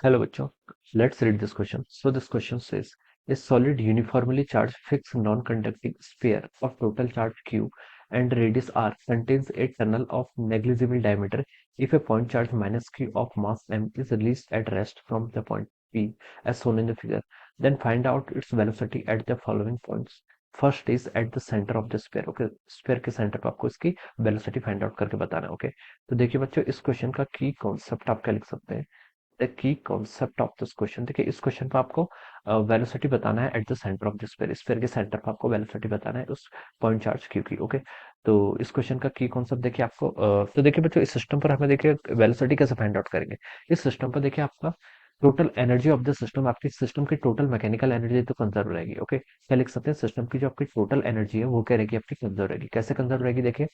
Hello बच्चों, let's read this question. So this question says, a solid uniformly charged fixed non-conducting sphere of total charge Q and radius R contains a tunnel of negligible diameter if a point charge minus Q of mass M is released at rest from the point P as shown in the figure. Then find out its velocity at the following points. First is at the center of the sphere. Okay, sphere के centre पर आपको इसकी velocity find out करके बताना है. Okay, तो देखिए बच्चों, इस क्वेश्चन का की कॉन्सेप्ट आप क्या लिख सकते हैं. The key concept of this question, देखिए इस क्वेश्चन पे आपको वेलोसिटी बताना है eight the centre of the sphere. Sphere के सेंटर पे आपको वेलोसिटी बताना है उस पॉइंट चार्ज क्यू की. ओके, तो इस क्वेश्चन का की कॉन्सेप्ट देखिए आपको तो देखिए बच्चों, इस सिस्टम पर हमें देखिए वेलोसिटी कैसे फाइंड आउट करेंगे. इस सिस्टम पर देखिए आपका total energy of the system, आपकी सिस्टम की टोटल मैकेनिकल एनर्जी तो कंजर्व रहेगी. ओके, क्या लिख सकते हैं, सिस्टम की जो आपकी टोटल एनर्जी है वो क्या रहेगी, आपकी कंजर्व रहेगी. कैसे कंजर्व रहेगी, देखिए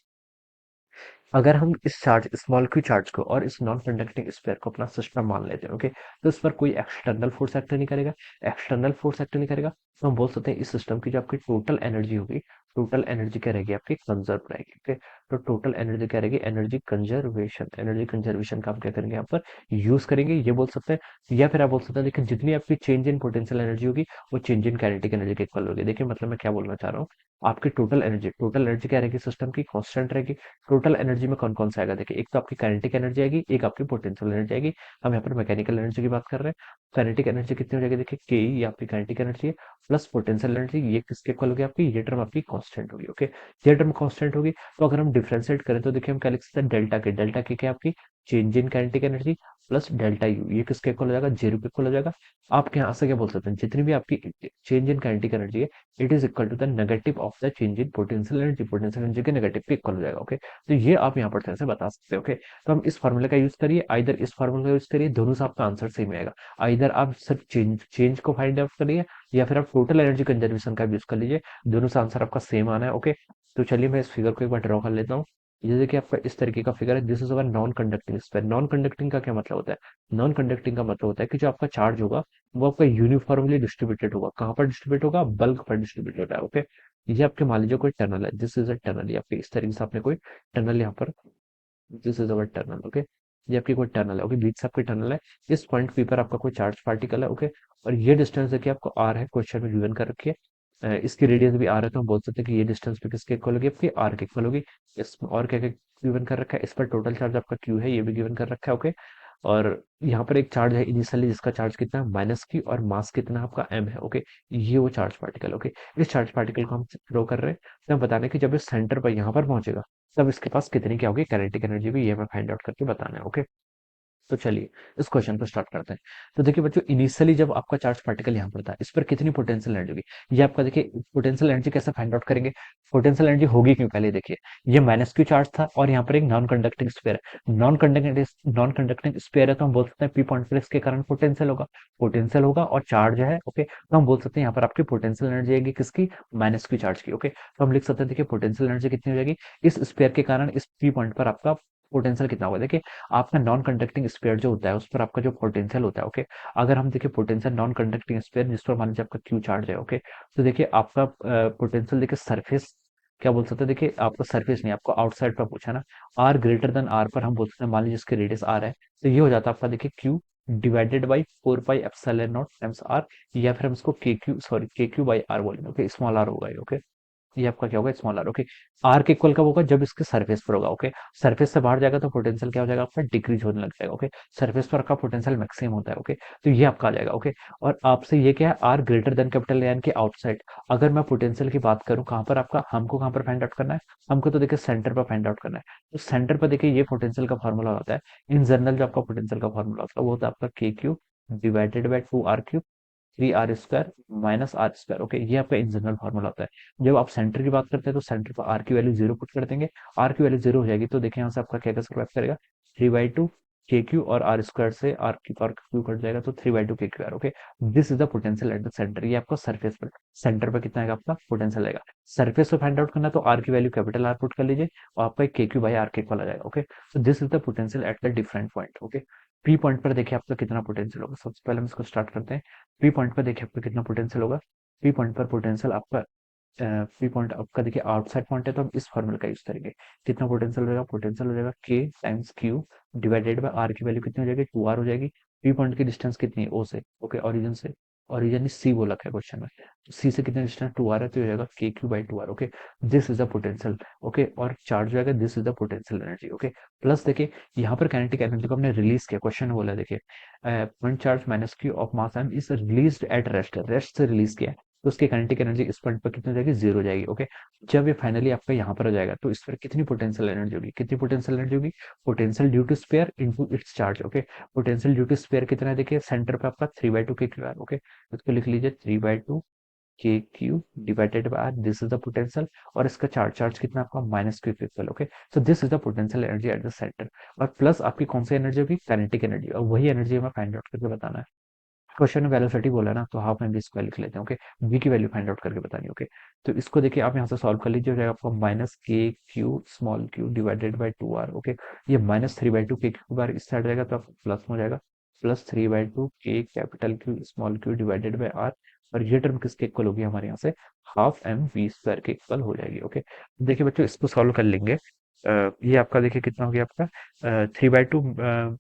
अगर हम इस चार्ज स्मॉल क्यू चार्ज को और इस नॉन कंडक्टिंग स्फीयर को अपना सिस्टम मान लेते हैं. ओके, तो इस पर कोई एक्सटर्नल फोर्स एक्ट नहीं करेगा. एक्सटर्नल फोर्स एक्ट नहीं करेगा तो हम बोल सकते हैं इस सिस्टम की जो आपकी टोटल एनर्जी होगी, टोटल एनर्जी क्या रहेगी, आपकी कंजर्व रहेगी. ओके, तो टोटल एनर्जी क्या रहेगी, एनर्जी कंजर्वेशन. एनर्जी कंजर्वेशन का हम क्या करेंगे, यहाँ पर यूज करेंगे, ये बोल सकते हैं. या फिर आप बोल सकते हैं देखिए जितनी आपकी चेंज इन पोटेंशियल एनर्जी होगी वो चेंज इन काइनेटिक एनर्जी के इक्वल होगी. देखिए मतलब मैं क्या बोलना चाह रहा हूँ, आपकी टोटल एनर्जी क्या रहेगी, सिस्टम की कांस्टेंट रहेगी. टोटल एनर्जी में कौन कौन सा आएगा, देखिए एक तो आपकी काइनेटिक एनर्जी आएगी, एक आपकी पोटेंशियल एनर्जी आएगी. हम यहाँ पर मैकेनिकल एनर्जी की बात कर रहे हैं. काइनेटिक एनर्जी कितनी हो जाएगी, देखिए के, ये आपकी काइनेटिक एनर्जी है, प्लस पोटेंशियल एनर्जी, ये किसके इक्वल होगी, आपकी ये टर्म आपकी कांस्टेंट होगी. ओके, ये टर्म कांस्टेंट होगी तो अगर हम डिफरेंशिएट करें तो देखिए हम क्या लिख सकते हैं, डेल्टा के क्या आपकी change in kinetic energy plus delta U, ये किसके इक्वल हो जाएगा, जीरो के इक्वल हो जाएगा. आप यहाँ से क्या बोल सकते हैं, जितनी भी आपकी चेंज इन काइनेटिक एनर्जी है it is equal to the negative of the change in potential energy. Potential energy के नेगेटिव के इक्वल हो जाएगा. ओके, तो ये आप यहाँ पर से बता सकते हैं. ओके, तो हम इस फॉर्मूले का यूज करिए, आइदर इस फॉर्मूले का यूज करिए, दोनों से आपका आंसर सेम आएगा. आइदर आप सिर्फ चेंज चेंज को फाइंड आउट करिए या फिर आप टोटल एनर्जी कंजर्वेशन का यूज कर लीजिए, दोनों से आंसर आपका सेम आना है. ओके, तो चलिए मैं इस फिगर को एक बार ड्रॉ कर लेता हूँ. ये देखिए आपका इस तरीके का फिगर है. This is our non conducting sphere. Non conducting का क्या मतलब होता है, नॉन कंडक्टिंग का मतलब होता है कि जो आपका चार्ज होगा वो आपका यूनिफॉर्मली डिस्ट्रीब्यूटेड होगा. कहाँ पर डिस्ट्रीब्यूट होगा, बल्क पर डिस्ट्रीब्यूट होता है. ओके, ये आपके मान लीजिए कोई टनल है, दिस इज अ टनल, ये आपके इस तरीके से आपने कोई टनल यहाँ पर, this is our tunnel. Okay, ये आपकी कोई टनल है. ओके, बीच से आपकी टनल है, इस पॉइंट पी पर आपका कोई चार्ज पार्टिकल है. ओके, और ये डिस्टेंस देखिए आपको आर है, क्वेश्चन में गिवन कर रखी है. इसकी रेडियस भी आर है तो हम बोल सकते हैं कि ये डिस्टेंस भी किसके इक्वल होगी, आपकी आर के इक्वल होगी. इस और क्या क्या गिवन कर रखा है, इस पर टोटल चार्ज आपका क्यू है, ये भी गिवन कर रखा है. ओके, और यहाँ पर एक चार्ज है इनिशियली जिसका चार्ज कितना है, माइनस क्यू, और मास कितना है आपका एम है. ओके, ये वो चार्ज पार्टिकल. ओके, इस चार्ज पार्टिकल को हम ड्रॉ कर रहे हैं तो हम बताने कि जब इस सेंटर पर यहाँ पर पहुंचेगा तब इसके पास कितनी क्या होगी, काइनेटिक एनर्जी भी, ये हमें फाइंड आउट करके बताना है. ओके, तो चलिए इस क्वेश्चन को स्टार्ट करते हैं. तो देखिए बच्चों, इनिशियली जब आपका चार्ज पार्टिकल यहाँ पर था, इस पर कितनी पोटेंशियल एनर्जी होगी, ये आपका देखिए पोटेंशियल एनर्जी कैसे फाइंड आउट करेंगे. पोटेंशियल एनर्जी होगी क्यों, पहले देखिए ये माइनस क्यू चार्ज था और यहाँ पर एक नॉन कंडक्टिंग स्फीयर है. नॉन कंडक्टिंग स्फीयर है तो हम बोल सकते हैं पी पॉइंट पर इसके कारण पोटेंशियल होगा और चार्ज है. ओके, तो हम बोल सकते हैं यहाँ पर आपकी पोटेंशियल एनर्जी आएगी किसकी, माइनस क्यू चार्ज की. ओके, तो हम लिख सकते हैं देखिए पोटेंशियल एनर्जी कितनी हो जाएगी इस स्फीयर के कारण, इस पी पॉइंट पर आपका पोटेंशियल कितना होगा. देखिए आपका नॉन कंडक्टिंग स्फीयर जो होता है उस पर आपका जो पोटेंशियल होता है. ओके, अगर हम देखिए पोटेंशियल नॉन कंडक्टिंग स्फीयर जिस पर मान लीजिए आपका क्यू चार्ज है. ओके, तो देखिए आपका पोटेंशियल देखिए सरफेस, क्या बोल सकते हैं, देखिए आपको सरफेस नहीं, आपको आउटसाइड पर पूछा ना, आर ग्रेटर देन आर पर हम बोल सकते हैं, मान लीजिए इसके रेडियस आर है तो ये हो जाता है आपका देखिए Q divided by 4 pi epsilon naught times R, या फिर हम इसको के क्यू बाई आर बोलेंगे. ओके, स्मॉल आर होगा ये. ओके, ये आपका क्या होगा, स्मॉल आर. ओके, आर के इक्वल कब होगा, जब इसके सरफेस पर होगा. ओके, सरफेस से बाहर जाएगा तो पोटेंशियल क्या हो जाएगा, आपका डिक्रीज होने लग जाएगा. ओके, सरफेस पर आपका पोटेंशियल मैक्सिमम होता है. ओके, तो ये आपका आ जाएगा. ओके, और आपसे ये क्या है, आर ग्रेटर देन कैपिटल यानी कि आउटसाइड. अगर मैं पोटेंशियल की बात करूं, कहां पर आपका, हमको कहां पर फाइंड आउट करना है, हमको तो देखिए सेंटर पर फाइंड आउट करना है. तो सेंटर पर देखिए ये पोटेंशियल का फॉर्मूला होता है, इन जनरल जो आपका पोटेंशियल का फॉर्मूला होता है वो होता है आपका K Q divided by 2 R Q 3 R square minus R square. Okay, ये आपका इन जनरल फॉर्मूला होता है. जब आप सेंटर की बात करते हैं तो सेंटर पर आर की वैल्यू जीरो पुट कर देंगे, आर की वैल्यू जीरो हो जाएगी तो देखिए यहाँ से आपका क्या सर्वाइव करेगा, 3/2 के क्यू, और आर स्क्वायर से आर क्यू कट जाएगा तो 3/2 K Q R. Okay, this is the potential at the centre. ये आपका सरफेस पर, सेंटर पर कितना आएगा आपका पोटेंशियल आएगा. सरफेस पे फाइंड आउट करना तो आर की वैल्यू कैपिटल आर पुट कर लीजिए और आपका के क्यू बाई आर के इक्वल आ जाएगा. Okay, so this is the potential at the different point. Okay, P point पर देखिए आपका कितना पोटेंशियल होगा. सबसे पहले हम इसको स्टार्ट करते हैं. पी पॉइंट पर देखिए आपका कितना पोटेंशियल होगा. पी पॉइंट पर पोटेंशियल आपका पी पॉइंट आपका देखिए आउटसाइड पॉइंट है तो हम इस फॉर्मूले का यूज करेंगे. कितना पोटेंशियल हो जाएगा, पोटेंशियल हो जाएगा K times Q divided by R की वैल्यू कितनी हो जाएगी, 2 आर हो जाएगी. पी पॉइंट की डिस्टेंस कितनी है ओ से, ओके, ओरिजिन से, ओरिजिन सी बोला है क्वेश्चन में, सी से कितना डिस्टेंस 2r है, तो ये हो जाएगा के Q by 2r, okay. This is the potential, okay, और चार्ज जो है this is the potential energy, okay. Plus देखिए यहाँ पर काइनेटिक एनर्जी को हमने रिलीज किया, क्वेश्चन में बोला देखिए point charge minus Q of mass M is released at rest, rest से रिलीज किया है, तो उसकी काइनेटिक एनर्जी इस पॉइंट पर कितनी हो जाएगी, जीरो हो जाएगी, ओके। जब ये फाइनली आपका यहाँ पर आ जाएगा तो इस पर कितनी पोटेंशियल एनर्जी होगी, कितनी पोटेंशियल एनर्जी होगी, potential due to sphere into its charge, okay. Potential due to sphere कितना है, देखिए सेंटर पे आपका 3/2 के क्यू आर, ओके, इसको लिख लीजिए 3/2 K Q divided by R, this is the potential, और इसका चार्ज चार्ज कितना आपका minus Q equal, okay. So this is the potential energy at the centre, और प्लस आपकी कौन सी एनर्जी होगी, काइनेटिक एनर्जी, और वही एनर्जी हमें फाइंड आउट करके बताना है। क्वेश्चन में वेलोसिटी बोला है ना, तो हाफ एम वी स्क्वायर लिख लेते हैं, ओके। वी की वैल्यू फाइंड आउट करके बतानी, ओके। तो इसको देखिए आप यहाँ से सॉल्व कर लीजिए, हो जाएगा आपको माइनस के Q small Q divided by 2r, okay. ये माइनस 3/2 के क्यू बार इस साइड रहेगा तो आपको प्लस में हो जाएगा, प्लस 3/2 के capital Q small Q divided by r, और ये टर्म किसके इक्वल होगी हमारे यहाँ से, हाफ एम वी स्क्वायर के इक्वल हो जाएगी, ओके। देखिए बच्चों इसको सॉल्व कर लेंगे, ये आपका देखिए कितना हो गया आपका 3/2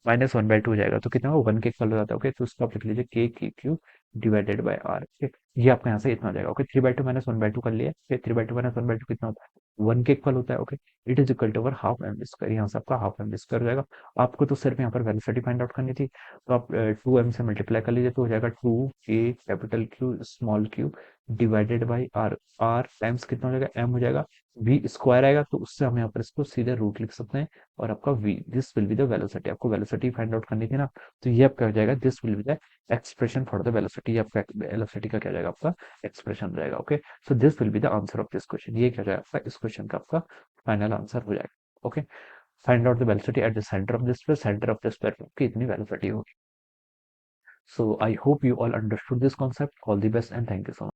माइनस 1/2 हो जाएगा, तो कितना हो 1 के इक्वल हो जाता है, ओके। तो उसको आप लिख लीजिए K Q divided by R, okay. ये आपका यहाँ से इतना हो जाएगा, ओके। 3/2 माइनस 1/2 कर लिया, फिर 3/2 माइनस 1/2 कितना होता है, 1 के इक्वल होता है, okay. It is equal to over half M square, यहाँ से आपका हाफ एम स्क्वायर हो जाएगा। आपको तो सिर्फ यहाँ पर वेलोसिटी फाइंड आउट करनी थी, तो आप 2m से मल्टीप्लाई कर लीजिए, तो हो जाएगा 2 K capital Q small Q divided by R, R times कितना हो जाएगा, एम हो जाएगा, वी स्क्वायर आएगा, तो उससे हम यहाँ पर इसको सीधे रूट लिख सकते हैं, और आपका V, this will be the velocity, आपको वेलोसिटी फाइंड आउट करनी थी ना, तो ये आपका हो जाएगा, this will be the expression for the velocity, आपका वेलोसिटी का क्या जाएगा, आपका एक्सप्रेशन हो जाएगा, okay. So this will be the answer of this question, ये क्या जाएगा आपका इस क्वेश्चन का आपका फाइनल आंसर हो जाएगा, okay. Find out the velocity at the centre of this sphere, centre of the sphere की इतनी वेलोसिटी होगी। So I hope you all understood this concept, all the best and thank you so much.